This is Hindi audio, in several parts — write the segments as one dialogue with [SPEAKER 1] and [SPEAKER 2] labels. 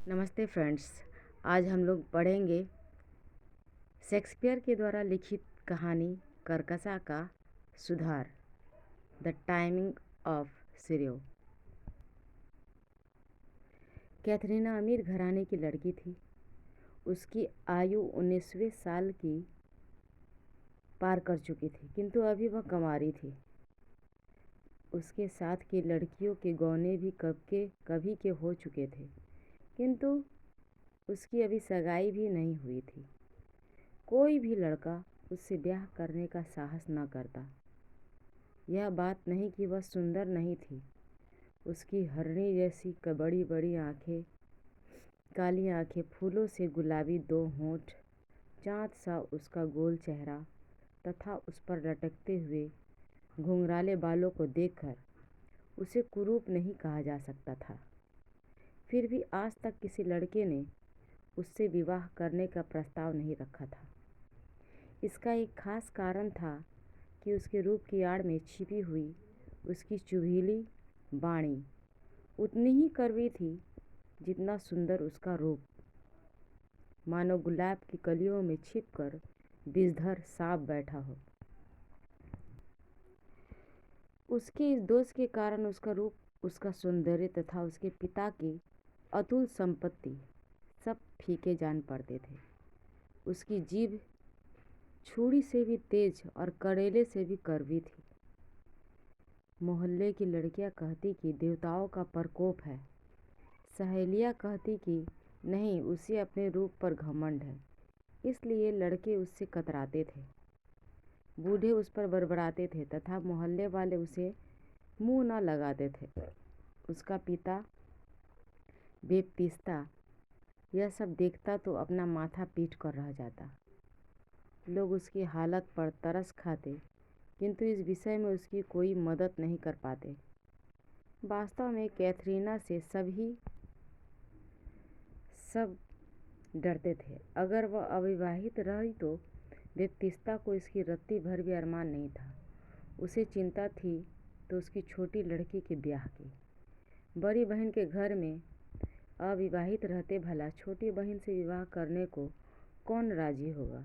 [SPEAKER 1] नमस्ते फ्रेंड्स। आज हम लोग पढ़ेंगे शेक्सपियर के द्वारा लिखित कहानी करकसा का सुधार, द टाइमिंग ऑफ सिरियो। कैथरीना अमीर घराने की लड़की थी। उसकी आयु 19वें साल की पार कर चुकी थी, किंतु अभी वह कुंवारी थी। उसके साथ की लड़कियों के गौने भी कभी के हो चुके थे, किंतु उसकी अभी सगाई भी नहीं हुई थी। कोई भी लड़का उससे ब्याह करने का साहस न करता। यह बात नहीं कि वह सुंदर नहीं थी। उसकी हरणी जैसी बड़ी बड़ी आँखें, काली आँखें, फूलों से गुलाबी दो होंठ, चाँद सा उसका गोल चेहरा तथा उस पर लटकते हुए घुंघराले बालों को देखकर उसे कुरूप नहीं कहा जा सकता था। फिर भी आज तक किसी लड़के ने उससे विवाह करने का प्रस्ताव नहीं रखा था। इसका एक खास कारण था कि उसके रूप की आड़ में छिपी हुई उसकी चुभीली वाणी उतनी ही कड़वी थी जितना सुंदर उसका रूप। मानो गुलाब की कलियों में छिपकर विषधर सांप बैठा हो। उसके इस दोष के कारण उसका रूप, उसका सौंदर्य तथा उसके पिता की अतुल संपत्ति सब फीके जान पड़ते थे। उसकी जीभ छुरी से भी तेज और कड़ेले से भी कड़वी थी। मोहल्ले की लड़कियां कहती कि देवताओं का प्रकोप है। सहेलियां कहती कि नहीं, उसे अपने रूप पर घमंड है, इसलिए लड़के उससे कतराते थे। बूढ़े उस पर बड़बड़ाते थे तथा मोहल्ले वाले उसे मुंह न लगाते थे। उसका पिता बेपतिस्ता यह सब देखता तो अपना माथा पीट कर रह जाता। लोग उसकी हालत पर तरस खाते, किंतु इस विषय में उसकी कोई मदद नहीं कर पाते। वास्तव में कैथरीना से सब डरते थे। अगर वह अविवाहित रही तो बेपतिस्ता को इसकी रत्ती भर भी अरमान नहीं था। उसे चिंता थी तो उसकी छोटी लड़की के ब्याह की। बड़ी बहन के घर में अविवाहित रहते भला छोटी बहन से विवाह करने को कौन राजी होगा।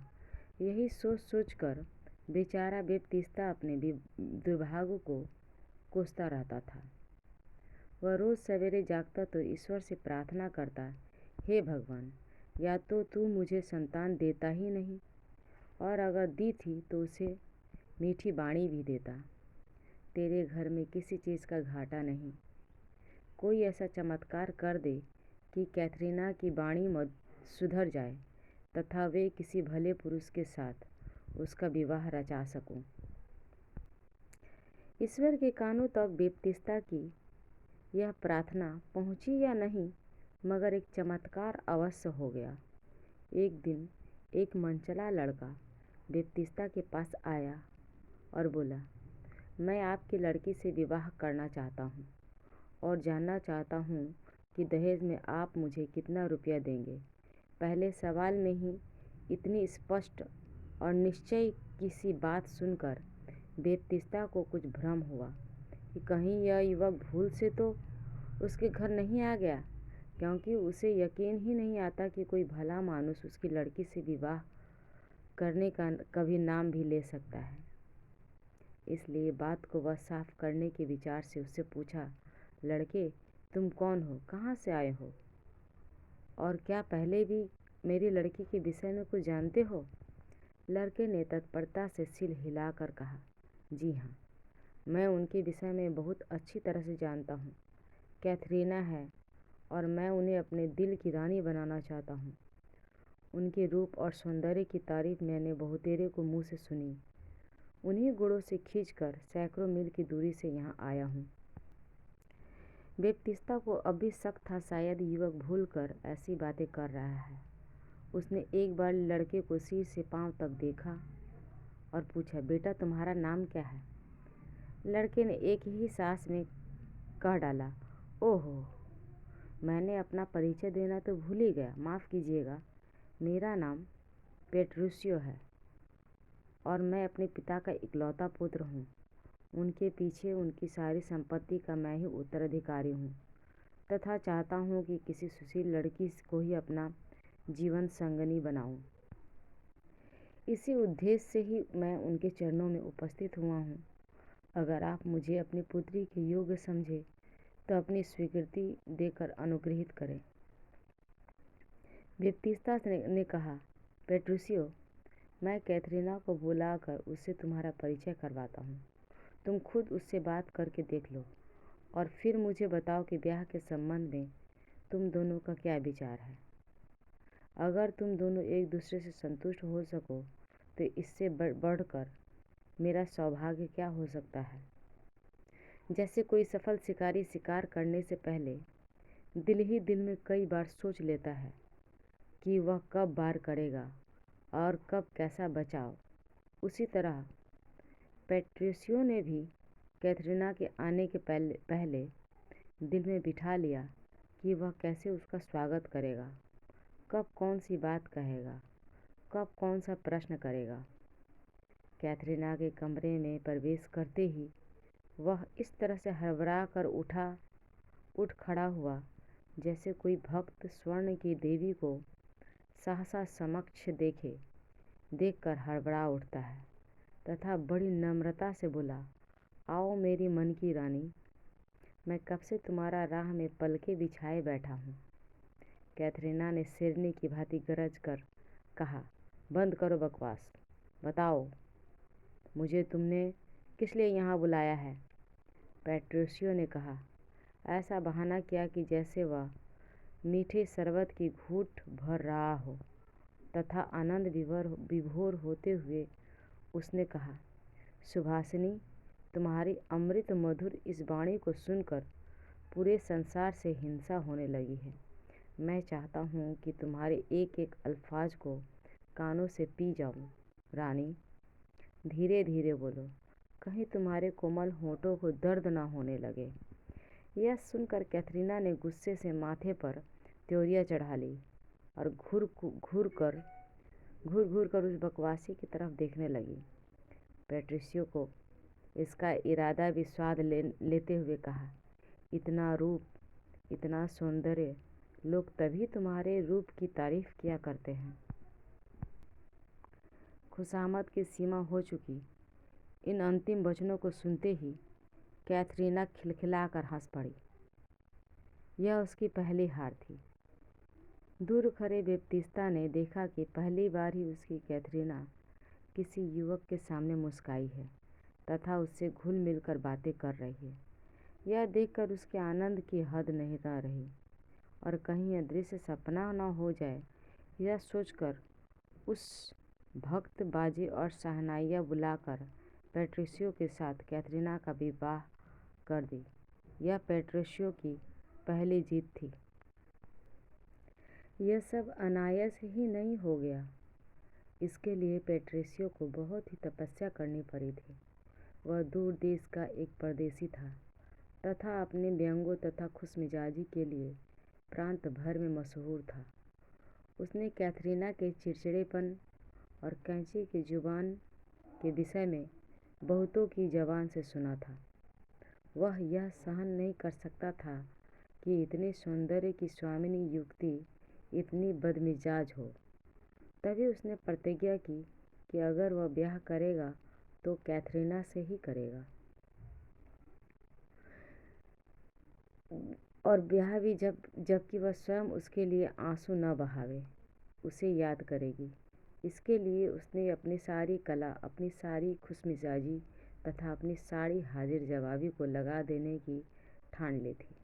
[SPEAKER 1] यही सोच सोचकर बेचारा बेपतिस्ता अपने दुर्भाग्य को कोसता रहता था। वह रोज़ सवेरे जागता तो ईश्वर से प्रार्थना करता, हे भगवान, या तो तू मुझे संतान देता ही नहीं, और अगर दी थी तो उसे मीठी वाणी भी देता। तेरे घर में किसी चीज़ का घाटा नहीं। कोई ऐसा चमत्कार कर दे कि कैथरीना की वाणी सुधर जाए तथा वे किसी भले पुरुष के साथ उसका विवाह रचा सकूं। ईश्वर के कानों तक बेपतिस्ता की यह प्रार्थना पहुंची या नहीं, मगर एक चमत्कार अवश्य हो गया। एक दिन एक मनचला लड़का बेपतिस्ता के पास आया और बोला, मैं आपकी लड़की से विवाह करना चाहता हूँ और जानना चाहता हूँ कि दहेज में आप मुझे कितना रुपया देंगे। पहले सवाल में ही इतनी स्पष्ट और निश्चय की सी बात सुनकर बेपतिस्ता को कुछ भ्रम हुआ कि कहीं यह युवक भूल से तो उसके घर नहीं आ गया, क्योंकि उसे यकीन ही नहीं आता कि कोई भला मानुस उसकी लड़की से विवाह करने का कभी नाम भी ले सकता है। इसलिए बात को वह साफ करने के विचार से उससे पूछा, लड़के, तुम कौन हो, कहाँ से आए हो, और क्या पहले भी मेरी लड़की के विषय में कुछ जानते हो? लड़के ने तत्परता से सिर हिलाकर कहा, जी हाँ, मैं उनके विषय में बहुत अच्छी तरह से जानता हूँ। कैथरीना है और मैं उन्हें अपने दिल की रानी बनाना चाहता हूँ। उनके रूप और सौंदर्य की तारीफ मैंने बहुतेरे को मुँह से सुनी। उन्हीं गुणों से खींचकर सैकड़ों मील की दूरी से यहाँ आया हूँ। बेपतिस्ता को अब भी शक था, शायद युवक भूलकर ऐसी बातें कर रहा है। उसने एक बार लड़के को सिर से पांव तक देखा और पूछा, बेटा तुम्हारा नाम क्या है? लड़के ने एक ही सांस में कह डाला, ओहो, मैंने अपना परिचय देना तो भूल ही गया, माफ़ कीजिएगा। मेरा नाम पेट्रूशियो है और मैं अपने पिता का इकलौता पुत्र हूँ। उनके पीछे उनकी सारी संपत्ति का मैं ही उत्तराधिकारी हूँ। तथा चाहता हूँ कि किसी सुशील लड़की को ही अपना जीवन संगनी बनाऊं। इसी उद्देश्य से ही मैं उनके चरणों में उपस्थित हुआ हूँ। अगर आप मुझे अपनी पुत्री के योग्य समझे तो अपनी स्वीकृति देकर अनुग्रहित करें। बेप्तिस्ता ने कहा, पेट्रुसियो, मैं कैथरीना को बुलाकर उससे तुम्हारा परिचय करवाता हूँ। तुम खुद उससे बात करके देख लो और फिर मुझे बताओ कि ब्याह के संबंध में तुम दोनों का क्या विचार है। अगर तुम दोनों एक दूसरे से संतुष्ट हो सको तो इससे बढ़कर मेरा सौभाग्य क्या हो सकता है। जैसे कोई सफल शिकारी शिकार करने से पहले दिल ही दिल में कई बार सोच लेता है कि वह कब वार करेगा और कब कैसा बचाव, उसी तरह पेट्रुसियो ने भी कैथरीना के आने के पहले दिल में बिठा लिया कि वह कैसे उसका स्वागत करेगा, कब कौन सी बात कहेगा, कब कौन सा प्रश्न करेगा। कैथरीना के कमरे में प्रवेश करते ही वह इस तरह से हड़बड़ा कर उठ खड़ा हुआ जैसे कोई भक्त स्वर्ण की देवी को सहसा समक्ष देखकर हड़बड़ा उठता है तथा बड़ी नम्रता से बोला, आओ मेरी मन की रानी, मैं कब से तुम्हारा राह में पलके बिछाए बैठा हूँ। कैथरीना ने शेरनी की भांति गरज कर कहा, बंद करो बकवास, बताओ मुझे तुमने किस लिए यहाँ बुलाया है। पेट्रुसियो ने कहा, ऐसा बहाना किया कि जैसे वह मीठे शरबत की घूंट भर रहा हो तथा आनंद विभोर होते हुए उसने कहा, सुभाषिनी, तुम्हारी अमृत मधुर इस वाणी को सुनकर पूरे संसार से हिंसा होने लगी है। मैं चाहता हूँ कि तुम्हारे एक एक अल्फाज को कानों से पी जाऊं। रानी, धीरे धीरे बोलो, कहीं तुम्हारे कोमल होठों को दर्द ना होने लगे। यह सुनकर कैथरीना ने गुस्से से माथे पर त्योरियां चढ़ा ली और घूर कर उस बकवासी की तरफ देखने लगी। पेट्रुसियो को इसका इरादा भी स्वाद लेते हुए कहा, इतना रूप, इतना सौंदर्य, लोग तभी तुम्हारे रूप की तारीफ किया करते हैं। खुशामद की सीमा हो चुकी इन अंतिम वचनों को सुनते ही कैथरीना खिलखिलाकर हंस पड़ी। यह उसकी पहली हार थी। दूर खड़े बेप्तिस्ता ने देखा कि पहली बार ही उसकी कैथरीना किसी युवक के सामने मुस्काई है तथा उससे घुल मिलकर बातें कर रही है। यह देखकर उसके आनंद की हद नहीं रही और कहीं यह दृश्य सपना न हो जाए, यह सोचकर उस भक्त बाजे और शहनाइयाँ बुलाकर पेट्रुसियो के साथ कैथरीना का विवाह कर दी। यह पेट्रुसियो की पहली जीत थी। यह सब अनायास ही नहीं हो गया। इसके लिए पेट्रुसियो को बहुत ही तपस्या करनी पड़ी थी। वह दूर देश का एक परदेशी था तथा अपने व्यंगों तथा खुशमिजाजी के लिए प्रांत भर में मशहूर था। उसने कैथरीना के चिड़चिड़ेपन और कैंची की जुबान के विषय में बहुतों की जबान से सुना था। वह यह सहन नहीं कर सकता था कि इतने सौंदर्य की स्वामिनी युवती इतनी बदमिजाज हो। तभी उसने प्रतिज्ञा की कि अगर वह ब्याह करेगा तो कैथरीना से ही करेगा और ब्याह भी जबकि वह स्वयं उसके लिए आंसू न बहावे, उसे याद करेगी। इसके लिए उसने अपनी सारी कला, अपनी सारी खुशमिजाजी तथा अपनी सारी हाजिर जवाबी को लगा देने की ठान ली थी।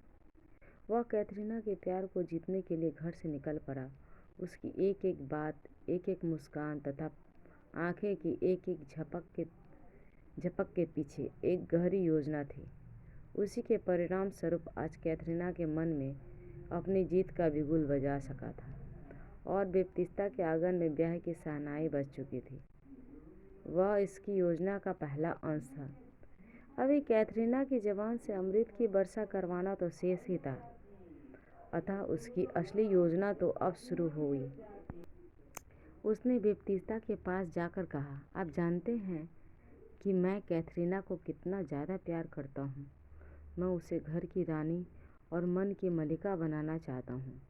[SPEAKER 1] वह कैथरीना के प्यार को जीतने के लिए घर से निकल पड़ा। उसकी एक एक बात, एक एक मुस्कान तथा आंखें की एक एक झपक के पीछे एक गहरी योजना थी। उसी के परिणाम स्वरूप आज कैथरीना के मन में अपनी जीत का बिगुल बजा सका था और बेप्तिस्ता के आंगन में ब्याह की शहनाई बज चुकी थी। वह इसकी योजना का पहला अंश था। अभी कैथरीना की जबान से अमृत की वर्षा करवाना तो शेष ही था, अतः उसकी असली योजना तो अब शुरू हो गई। उसने बेप्तिस्ता के पास जाकर कहा, आप जानते हैं कि मैं कैथरीना को कितना ज़्यादा प्यार करता हूँ। मैं उसे घर की रानी और मन की मलिका बनाना चाहता हूँ।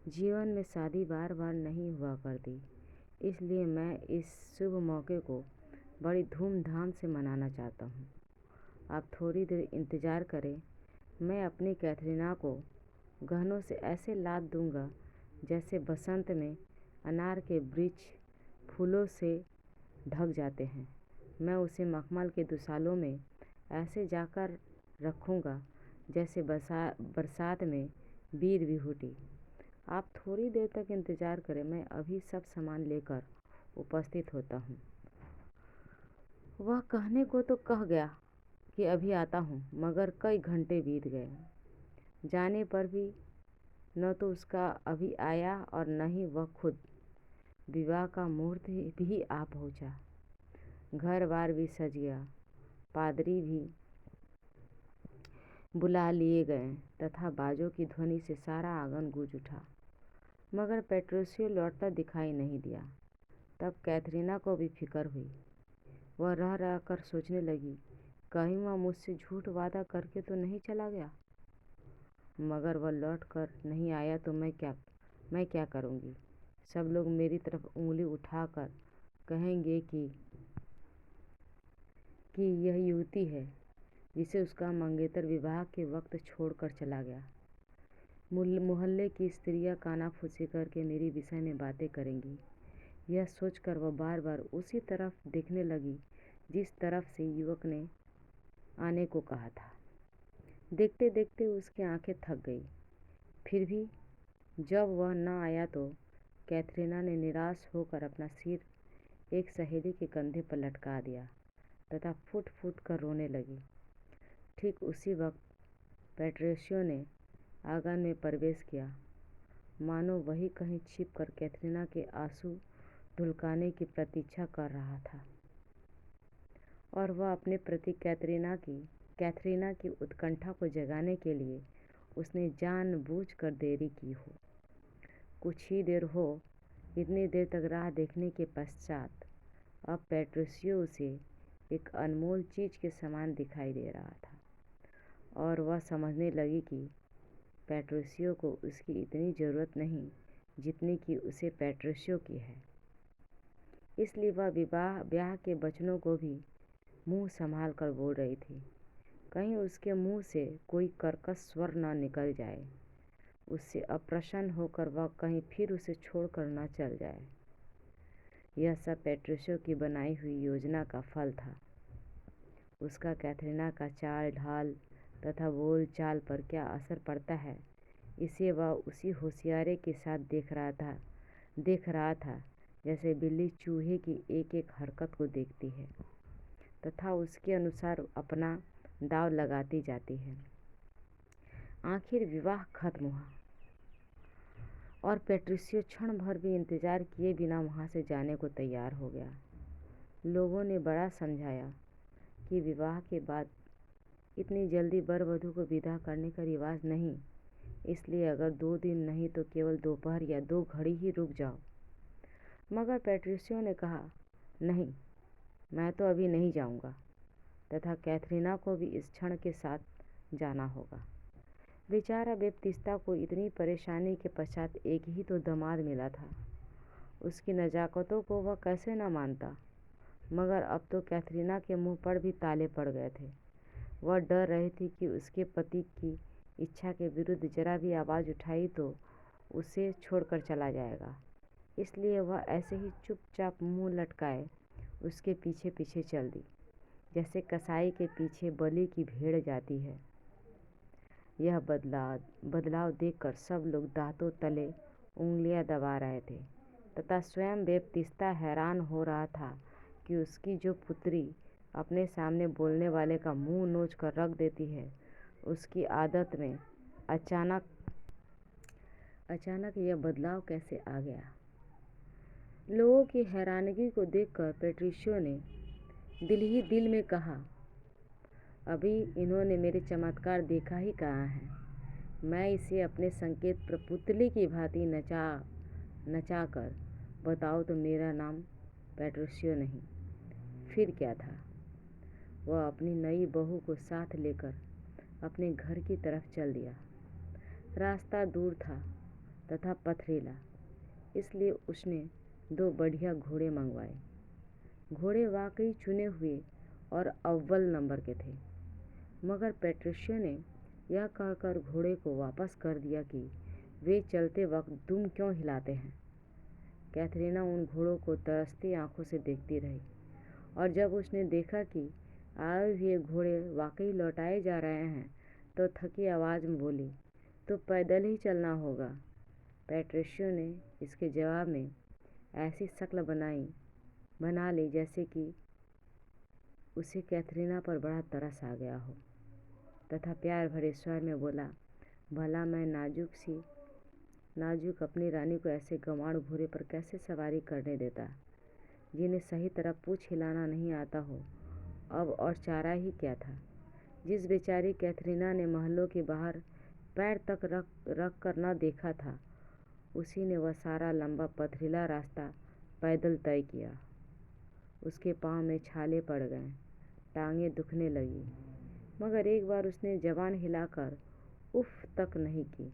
[SPEAKER 1] जीवन में शादी बार बार नहीं हुआ करती, इसलिए मैं इस शुभ मौके को बड़ी धूमधाम से मनाना चाहता हूँ। आप थोड़ी देर इंतज़ार करें, मैं अपनी कैथरीना को गहनों से ऐसे लाद दूंगा जैसे बसंत में अनार के वृक्ष फूलों से ढक जाते हैं। मैं उसे मखमल के दुशालों में ऐसे जाकर रखूँगा जैसे बरसात में बीर बिहुटी। आप थोड़ी देर तक इंतज़ार करें, मैं अभी सब सामान लेकर उपस्थित होता हूँ। वह कहने को तो कह गया कि अभी आता हूँ, मगर कई घंटे बीत गए। जाने पर भी न तो उसका अभी आया और न ही वह खुद। विवाह का मुहूर्त भी आ पहुँचा। घर बार भी सज गया, पादरी भी बुला लिए गए तथा बाजों की ध्वनि से सारा आंगन गूंज उठा, मगर पेट्रोसियो लौटता दिखाई नहीं दिया। तब कैथरीना को भी फिक्र हुई। वह रह रह कर सोचने लगी, कहीं वह मुझसे झूठ वादा करके तो नहीं चला गया। मगर वह लौट कर नहीं आया तो मैं क्या करूँगी। सब लोग मेरी तरफ उंगली उठाकर कहेंगे कि यह युवती है जिसे उसका मंगेतर विवाह के वक्त छोड़कर चला गया। मोहल्ले की स्त्रियां कानाफूसी करके मेरी विषय में बातें करेंगी। यह सोचकर वह बार बार उसी तरफ देखने लगी जिस तरफ से युवक ने आने को कहा था। देखते देखते उसकी आंखें थक गई। फिर भी जब वह न आया तो कैथरीना ने निराश होकर अपना सिर एक सहेली के कंधे पर लटका दिया तथा फूट फूट कर रोने लगी। ठीक उसी वक्त पेट्रोसियो ने आंगन में प्रवेश किया, मानो वही कहीं छिपकर कैथरीना के आंसू ढुलकाने की प्रतीक्षा कर रहा था और वह अपने प्रति कैथरीना की उत्कंठा को जगाने के लिए उसने जानबूझकर देरी की हो। कुछ ही देर हो, इतनी देर तक राह देखने के पश्चात अब पेट्रोसियो उसे एक अनमोल चीज़ के समान दिखाई दे रहा था और वह समझने लगी कि पेट्रोसियो को उसकी इतनी ज़रूरत नहीं जितनी कि उसे पेट्रोसियो की है। इसलिए वह ब्याह के वचनों को भी मुंह संभाल कर बोल रही थी, कहीं उसके मुंह से कोई कर्कश स्वर न निकल जाए। उससे अप्रसन्न होकर वह कहीं फिर उसे छोड़कर न चल जाए। यह सब पेट्रोसियो की बनाई हुई योजना का फल था। उसका कैथरीना का चाल ढाल तथा बोल चाल पर क्या असर पड़ता है, इसे वह उसी होशियारी के साथ देख रहा था जैसे बिल्ली चूहे की एक एक हरकत को देखती है तथा उसके अनुसार अपना दांव लगाती जाती है। आखिर विवाह खत्म हुआ और पेट्रोसियो क्षण भर भी इंतजार किए बिना वहाँ से जाने को तैयार हो गया। लोगों ने बड़ा समझाया कि विवाह के बाद इतनी जल्दी वर वधू को विदा करने का रिवाज नहीं, इसलिए अगर 2 दिन नहीं तो केवल दोपहर या 2 घड़ी ही रुक जाओ। मगर पेट्रोसियो ने कहा, नहीं, मैं तो अभी नहीं जाऊंगा तथा कैथरीना को भी इस क्षण के साथ जाना होगा। बेचारा बेप्तिस्ता को इतनी परेशानी के पश्चात एक ही तो दामाद मिला था, उसकी नज़ाकतों को वह कैसे न मानता। मगर अब तो कैथरीना के मुंह पर भी ताले पड़ गए थे। वह डर रही थी कि उसके पति की इच्छा के विरुद्ध जरा भी आवाज़ उठाई तो उसे छोड़कर चला जाएगा। इसलिए वह ऐसे ही चुपचाप मुंह लटकाए उसके पीछे पीछे चल दी, जैसे कसाई के पीछे बलि की भेड़ जाती है। यह बदलाव देखकर सब लोग दांतों तले उंगलियां दबा रहे थे तथा स्वयं बेप्तिस्ता हैरान हो रहा था कि उसकी जो पुत्री अपने सामने बोलने वाले का मुंह नोच कर रख देती है, उसकी आदत में अचानक यह बदलाव कैसे आ गया। लोगों की हैरानगी को देखकर पेट्रोसियो ने दिल ही दिल में कहा, अभी इन्होंने मेरे चमत्कार देखा ही कहाँ है। मैं इसे अपने संकेत पर पुतली की भांति नचा कर बताओ तो मेरा नाम पेट्रोसियो नहीं, फिर क्या था। वह अपनी नई बहू को साथ लेकर अपने घर की तरफ चल दिया। रास्ता दूर था तथा पथरीला, इसलिए उसने 2 बढ़िया घोड़े मंगवाए। घोड़े वाकई चुने हुए और अव्वल नंबर के थे, मगर पेट्रिशियो ने यह कहकर घोड़े को वापस कर दिया कि वे चलते वक्त दुम क्यों हिलाते हैं। कैथरीना उन घोड़ों को तरसती आंखों से देखती रही, और जब उसने देखा कि आए हुए घोड़े वाकई लौटाए जा रहे हैं तो थकी आवाज़ में बोली, तो पैदल ही चलना होगा। पेट्रिशियो ने इसके जवाब में ऐसी शक्ल बना ली जैसे कि उसे कैथरीना पर बड़ा तरस आ गया हो, तथा प्यार भरे स्वर में बोला, भला मैं नाजुक अपनी रानी को ऐसे गंवार घोड़े पर कैसे सवारी करने देता, जिन्हें सही तरह पूँछ हिलाना नहीं आता हो। अब और चारा ही क्या था। जिस बेचारी कैथरीना ने महलों के बाहर पैर तक रख कर न देखा था, उसी ने वह सारा लंबा पथरीला रास्ता पैदल तय किया। उसके पाँव में छाले पड़ गए, टांगें दुखने लगी, मगर एक बार उसने जबान हिलाकर उफ तक नहीं की।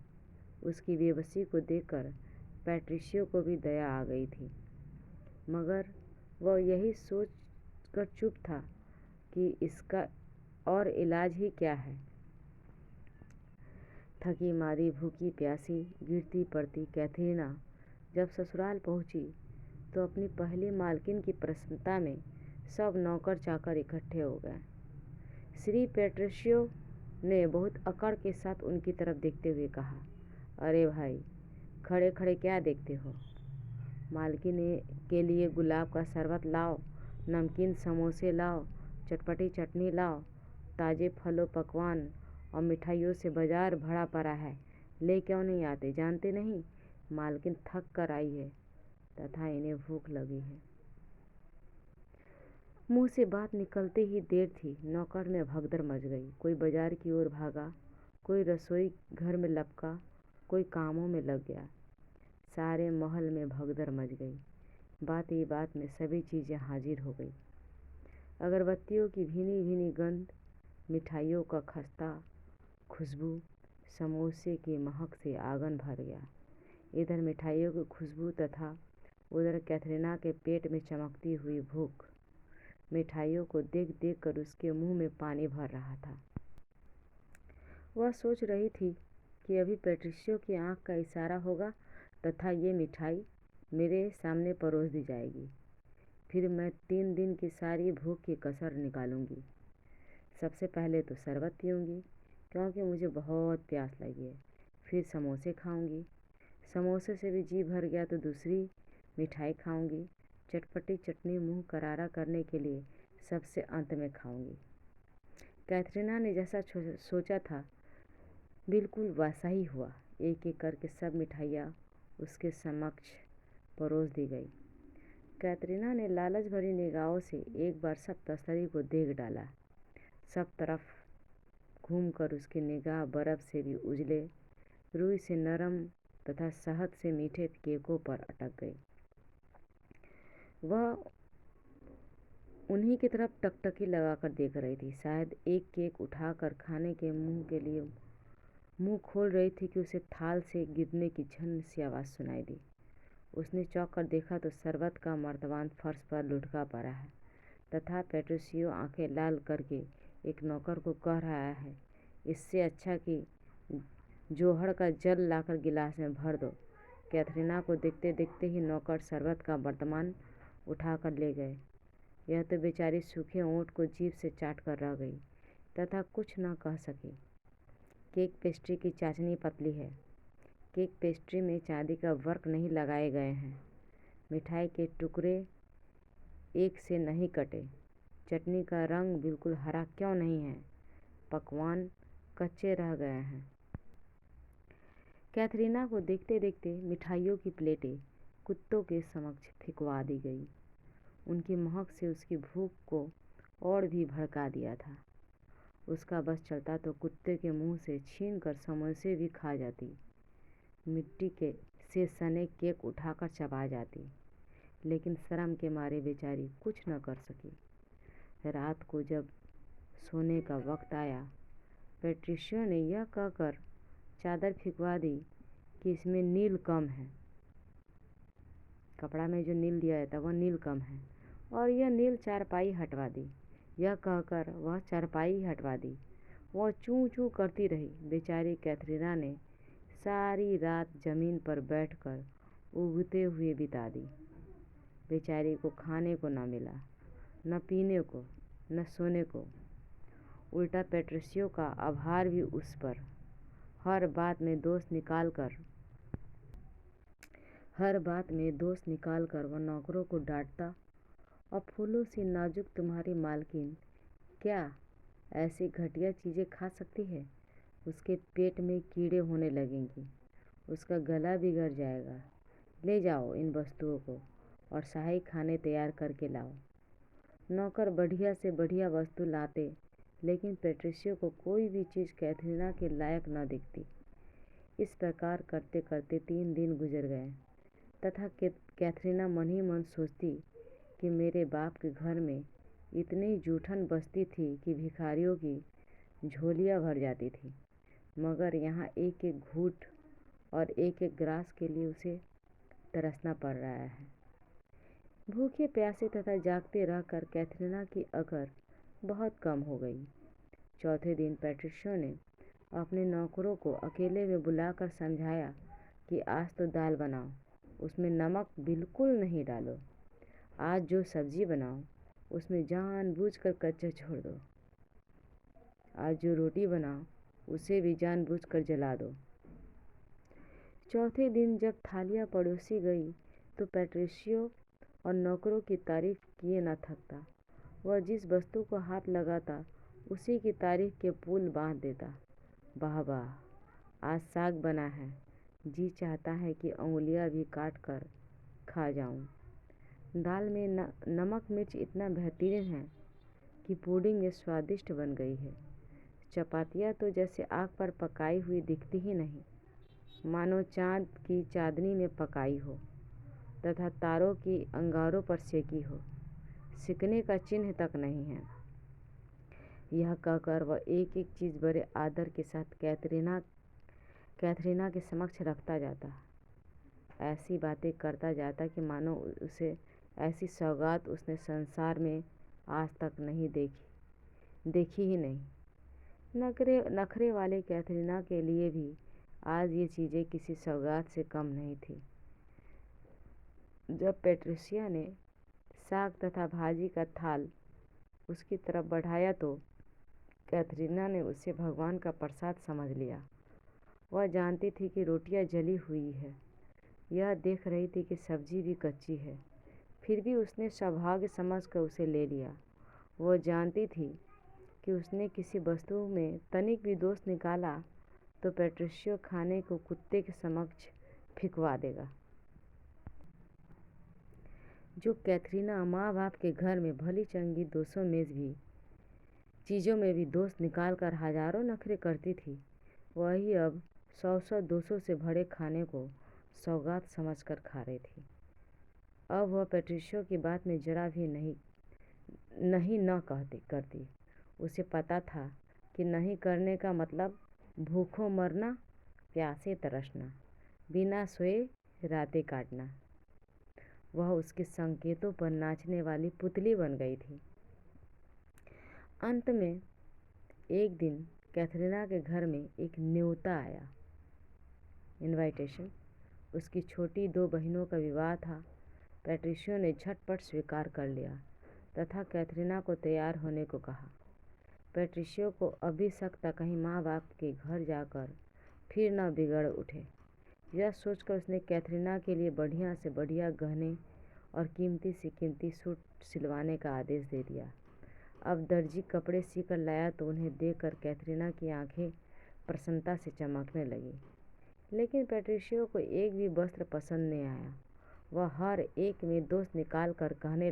[SPEAKER 1] उसकी बेबसी को देखकर पैट्रिशियो को भी दया आ गई थी, मगर वह यही सोच कर चुप था कि इसका और इलाज ही क्या है। थकी मारी, भूखी प्यासी, गिरती पड़ती कैथरीना जब ससुराल पहुंची तो अपनी पहली मालकिन की प्रसन्नता में सब नौकर चाकर इकट्ठे हो गए। श्री पेट्रिशियो ने बहुत अकड़ के साथ उनकी तरफ देखते हुए कहा, अरे भाई, खड़े खड़े क्या देखते हो? मालकिन के लिए गुलाब का शरबत लाओ, नमकीन समोसे लाओ, चटपटी चटनी लाओ, ताज़े फलों पकवान और मिठाइयों से बाजार भरा पड़ा है, ले क्यों नहीं आते? जानते नहीं, मालकिन थक कर आई है तथा इन्हें भूख लगी है। मुंह से बात निकलते ही देर थी, नौकर में भगदड़ मच गई। कोई बाजार की ओर भागा, कोई रसोई घर में लपका, कोई कामों में लग गया। सारे महल में भगदड़ मच गई। बात ही बात में सभी चीज़ें हाजिर हो गई। अगरबत्तियों की भीनी भीनी गंध, मिठाइयों का खस्ता खुशबू, समोसे की महक से आंगन भर गया। इधर मिठाइयों की खुशबू तथा उधर कैथरीना के पेट में चमकती हुई भूख। मिठाइयों को देख देख कर उसके मुंह में पानी भर रहा था। वह सोच रही थी कि अभी पेट्रिशियो की आंख का इशारा होगा तथा ये मिठाई मेरे सामने परोस दी जाएगी। फिर मैं 3 दिन की सारी भूख की कसर निकालूंगी। सबसे पहले तो शरबत पीऊँगी, क्योंकि मुझे बहुत प्यास लगी है। फिर समोसे खाऊंगी, समोसे से भी जी भर गया तो दूसरी मिठाई खाऊंगी। चटपटी चटनी मुंह करारा करने के लिए सबसे अंत में खाऊंगी। कैथरीना ने जैसा सोचा था बिल्कुल वैसा ही हुआ। एक एक करके सब मिठाइयाँ उसके समक्ष परोस दी गई। कैथरीना ने लालच भरी निगाहों से एक बार सब तस्तरी को देख डाला। सब तरफ घूमकर उसकी निगाह बर्फ से भी उजले, रुई से नरम तथा शहद से मीठे केकों पर अटक गई। वह उन्हीं की तरफ टकटकी लगाकर देख रही थी। शायद एक केक उठाकर खाने के लिए मुंह खोल रही थी कि उसे थाल से गिरने की झन सी आवाज़ सुनाई दी। उसने चौंक कर देखा तो शरबत का मर्तबान फर्श पर लुढ़का पड़ा है तथा पेट्रिशियो आंखें लाल करके एक नौकर को कह रहा है, इससे अच्छा कि जोहड़ का जल लाकर गिलास में भर दो। कैथरीना को देखते देखते ही नौकर शरबत का बर्तमान उठाकर ले गए। यह तो बेचारी सूखे ओंठ को जीभ से चाट कर रह गई तथा कुछ न कह सकी। केक पेस्ट्री की चाशनी पतली है। केक पेस्ट्री में चांदी का वर्क नहीं लगाए गए हैं। मिठाई के टुकड़े एक से नहीं कटे। चटनी का रंग बिल्कुल हरा क्यों नहीं है? पकवान कच्चे रह गए हैं। कैथरीना को देखते देखते मिठाइयों की प्लेटें कुत्तों के समक्ष फेंकवा दी गई। उनकी महक से उसकी भूख को और भी भड़का दिया था। उसका बस चलता तो कुत्ते के मुंह से छीन कर समोसे भी खा जाती, मिट्टी के से सने केक उठाकर चबा जाती, लेकिन शर्म के मारे बेचारी कुछ न कर सकी। रात को जब सोने का वक्त आया, पेट्रिशियो ने यह कहकर चादर फेंकवा दी कि इसमें नील कम है। कपड़ा में जो नील दिया था वह नील कम है, और यह नील चारपाई हटवा दी। यह कहकर वह चारपाई हटवा दी। वह चूं चूं करती रही। बेचारी कैथरीना ने सारी रात जमीन पर बैठकर उगते हुए बिता दी। बेचारी को खाने को न मिला, न पीने को, न सोने को। उल्टा पेट्रिसियो का आभार भी उस पर हर बात में दोष निकाल कर वह नौकरों को डांटता। और फूलों सी नाजुक तुम्हारी मालकिन क्या ऐसी घटिया चीज़ें खा सकती है? उसके पेट में कीड़े होने लगेंगी, उसका गला बिगड़ जाएगा। ले जाओ इन वस्तुओं को और शाही खाने तैयार करके लाओ। नौकर बढ़िया से बढ़िया वस्तु लाते, लेकिन पेट्रिसियो को कोई भी चीज़ कैथरीना के लायक न दिखती। इस प्रकार करते करते 3 दिन गुजर गए तथा कैथरीना मन ही मन सोचती कि मेरे बाप के घर में इतनी जूठन बसती थी कि भिखारियों की झोलियाँ भर जाती थी, मगर यहाँ एक एक घूंट और एक एक ग्रास के लिए उसे तरसना पड़ रहा है। भूखे प्यासे तथा जागते रहकर कैथरीना की अकड़ बहुत कम हो गई। चौथे दिन पेट्रिसियो ने अपने नौकरों को अकेले में बुलाकर समझाया कि आज तो दाल बनाओ, उसमें नमक बिल्कुल नहीं डालो। आज जो सब्जी बनाओ उसमें जानबूझकर कच्चा छोड़ दो। आज जो रोटी बनाओ उसे भी जानबूझकर जला दो। चौथे दिन जब थालियाँ परोसी गई तो पेट्रिसियो और नौकरों की तारीफ किए न थकता। वह जिस वस्तु को हाथ लगाता उसी की तारीफ के पुल बांध देता। वाह वाह, आज साग बना है, जी चाहता है कि उंगलियां भी काट कर खा जाऊं। दाल में नमक मिर्च इतना बेहतरीन है कि पुडिंग स्वादिष्ट बन गई है। चपातियाँ तो जैसे आग पर पकाई हुई दिखती ही नहीं, मानो चाँद की चांदनी में पकाई हो तथा तारों की अंगारों पर सेकी हो। सिकने का चिन्ह तक नहीं है। यह कहकर वह एक एक चीज़ बड़े आदर के साथ कैथरीना के समक्ष रखता जाता। ऐसी बातें करता जाता कि मानो उसे ऐसी सौगात उसने संसार में आज तक नहीं देखी ही नहीं। नखरे वाले कैथरीना के लिए भी आज ये चीज़ें किसी सौगात से कम नहीं थी। जब पेट्रिसिया ने साग तथा भाजी का थाल उसकी तरफ बढ़ाया तो कैथरीना ने उसे भगवान का प्रसाद समझ लिया। वह जानती थी कि रोटियां जली हुई है, यह देख रही थी कि सब्जी भी कच्ची है, फिर भी उसने सौभाग्य समझकर उसे ले लिया। वह जानती थी कि उसने किसी वस्तु में तनिक भी दोष निकाला तो पेट्रिसियो खाने को कुत्ते के समक्ष फिंकवा देगा। जो कैथरीना माँ बाप के घर में भली चंगी चीज़ों में भी दोष निकालकर हजारों नखरे करती थी, वही अब 100 200 से भरे खाने को सौगात समझकर खा रही थी। अब वह पेट्रिसियो की बात में जरा भी नहीं करती। उसे पता था कि नहीं करने का मतलब भूखों मरना, प्यासे तरसना, बिना सोए रातें काटना। वह उसके संकेतों पर नाचने वाली पुतली बन गई थी। अंत में एक दिन कैथरीना के घर में एक न्योता आया, इनविटेशन। उसकी छोटी 2 बहनों का विवाह था। पेट्रिसियो ने झटपट स्वीकार कर लिया तथा कैथरीना को तैयार होने को कहा। पेट्रिसियो को अभी शक था कहीं माँ बाप के घर जाकर फिर न बिगड़ उठे। यह सोचकर उसने कैथरीना के लिए बढ़िया से बढ़िया गहने और कीमती से कीमती सूट सिलवाने का आदेश दे दिया। अब दर्जी कपड़े सीकर लाया तो उन्हें देखकर कैथरीना की आंखें प्रसन्नता से चमकने लगी। लेकिन पेट्रिसियो को एक भी वस्त्र पसंद नहीं आया। वह हर एक में दोष निकाल कर कहने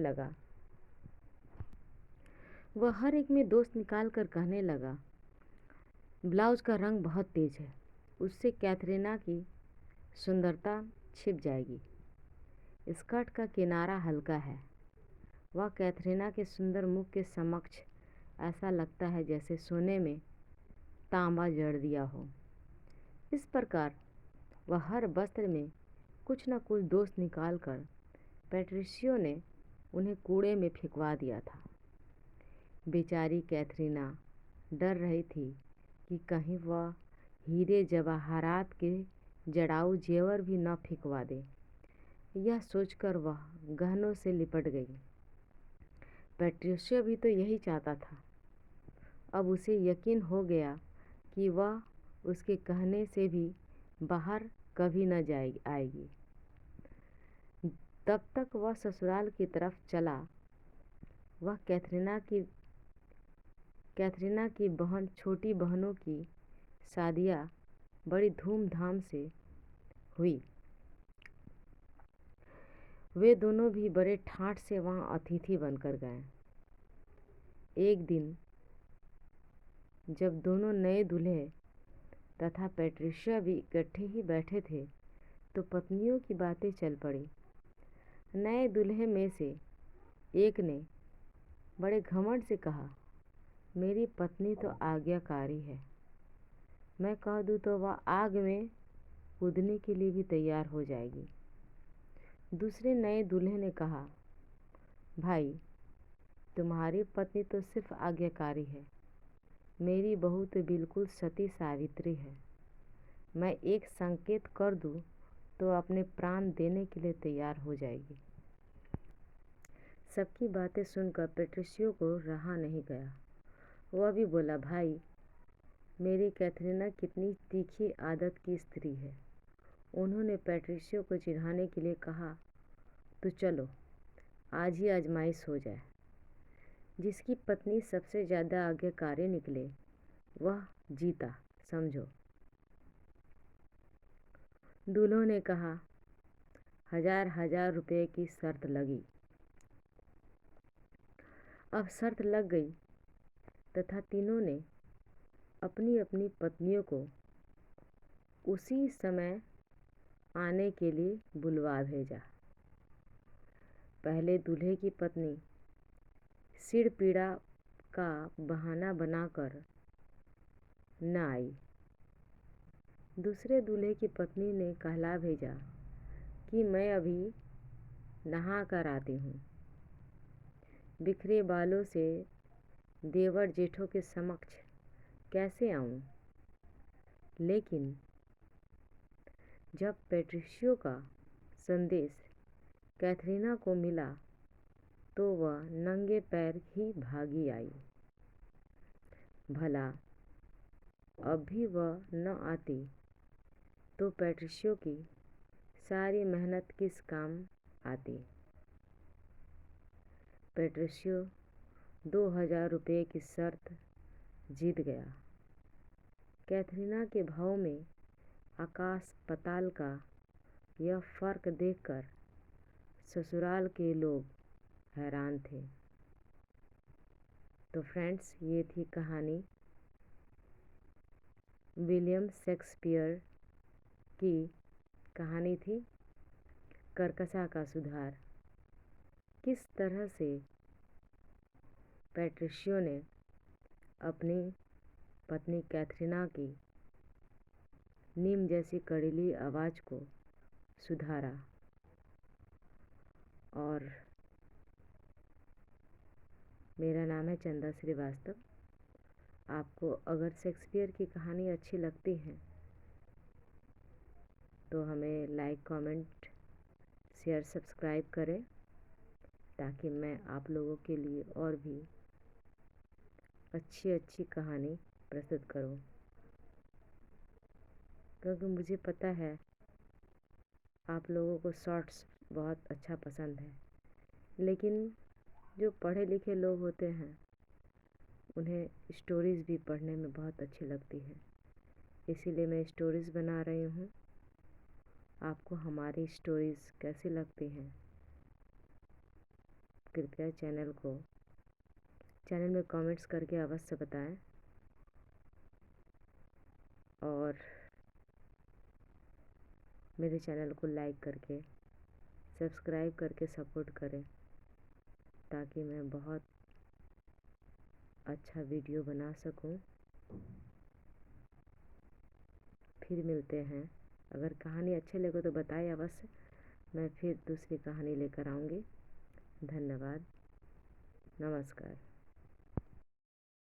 [SPEAKER 1] लगा, ब्लाउज का रंग बहुत तेज है, उससे कैथरीना की सुंदरता छिप जाएगी। स्कर्ट का किनारा हल्का है, वह कैथरीना के सुंदर मुख के समक्ष ऐसा लगता है जैसे सोने में तांबा जड़ दिया हो। इस प्रकार वह हर वस्त्र में कुछ न कुछ दोष निकालकर पैट्रिशियो ने उन्हें कूड़े में फेंकवा दिया था। बेचारी कैथरीना डर रही थी कि कहीं वह हीरे जवाहरात के जड़ाऊ जेवर भी न फेंकवा दे। यह सोचकर वह गहनों से लिपट गई। पैट्रिशियो भी तो यही चाहता था। अब उसे यकीन हो गया कि वह उसके कहने से भी बाहर कभी न आएगी। तब तक वह ससुराल की तरफ चला। वह कैथरीना की छोटी बहनों की शादियां बड़ी धूमधाम से हुई। वे दोनों भी बड़े ठाठ से वहां अतिथि बनकर गए। एक दिन जब दोनों नए दूल्हे तथा पैट्रिशिया भी इकट्ठे ही बैठे थे तो पत्नियों की बातें चल पड़ी। नए दूल्हे में से एक ने बड़े घमंड से कहा, मेरी पत्नी तो आज्ञाकारी है। मैं कह दूँ तो वह आग में कूदने के लिए भी तैयार हो जाएगी। दूसरे नए दूल्हे ने कहा, भाई तुम्हारी पत्नी तो सिर्फ आज्ञाकारी है, मेरी बहू तो बिल्कुल सती सावित्री है। मैं एक संकेत कर दूँ तो अपने प्राण देने के लिए तैयार हो जाएगी। सबकी बातें सुनकर पैट्रिशियो को रहा नहीं गया। वह भी बोला, भाई मेरी कैथरीना कितनी तीखी आदत की स्त्री है। उन्होंने पैट्रिशियो को चिढ़ाने के लिए कहा, तो चलो आज ही आजमाइश हो जाए। जिसकी पत्नी सबसे ज़्यादा आज्ञाकारी निकले वह जीता, समझो। दूल्हों ने कहा, 1000 रुपये की शर्त लगी। अब शर्त लग गई तथा तीनों ने अपनी अपनी पत्नियों को उसी समय आने के लिए बुलवा भेजा। पहले दूल्हे की पत्नी सिर पीड़ा का बहाना बनाकर न आई। दूसरे दूल्हे की पत्नी ने कहला भेजा कि मैं अभी नहा कर आती हूँ। बिखरे बालों से देवर जेठों के समक्ष कैसे आऊँ? लेकिन जब पैट्रिशियो का संदेश कैथरीना को मिला तो वह नंगे पैर ही भागी आई। भला अब भी वह न आती तो पैट्रिशियो की सारी मेहनत किस काम आती। पैट्रिशियो 2000 रुपये की शर्त जीत गया। कैथरीना के भाव में आकाश पाताल का यह फर्क देखकर ससुराल के लोग हैरान थे। तो फ्रेंड्स, ये थी कहानी विलियम शेक्सपियर की कहानी थी कर्कशा का सुधार। किस तरह से पैट्रिशियो ने अपनी पत्नी कैथरीना की नीम जैसी कड़ीली आवाज़ को सुधारा। और मेरा नाम है चंदा श्रीवास्तव। आपको अगर शेक्सपियर की कहानी अच्छी लगती है तो हमें लाइक, कमेंट, शेयर, सब्सक्राइब करें ताकि मैं आप लोगों के लिए और भी अच्छी अच्छी कहानी प्रस्तुत करूं। क्योंकि मुझे पता है आप लोगों को शॉर्ट्स बहुत अच्छा पसंद है, लेकिन जो पढ़े लिखे लोग होते हैं उन्हें स्टोरीज़ भी पढ़ने में बहुत अच्छी लगती है। इसीलिए मैं स्टोरीज़ बना रही हूँ। आपको हमारी स्टोरीज़ कैसी लगती हैं कृपया चैनल में कमेंट्स करके अवश्य बताएं और मेरे चैनल को लाइक करके सब्सक्राइब करके सपोर्ट करें ताकि मैं बहुत अच्छा वीडियो बना सकूं। फिर मिलते हैं। अगर कहानी अच्छी लगे तो बताएं अवश्य, मैं फिर दूसरी कहानी लेकर आऊँगी। धन्यवाद, नमस्कार।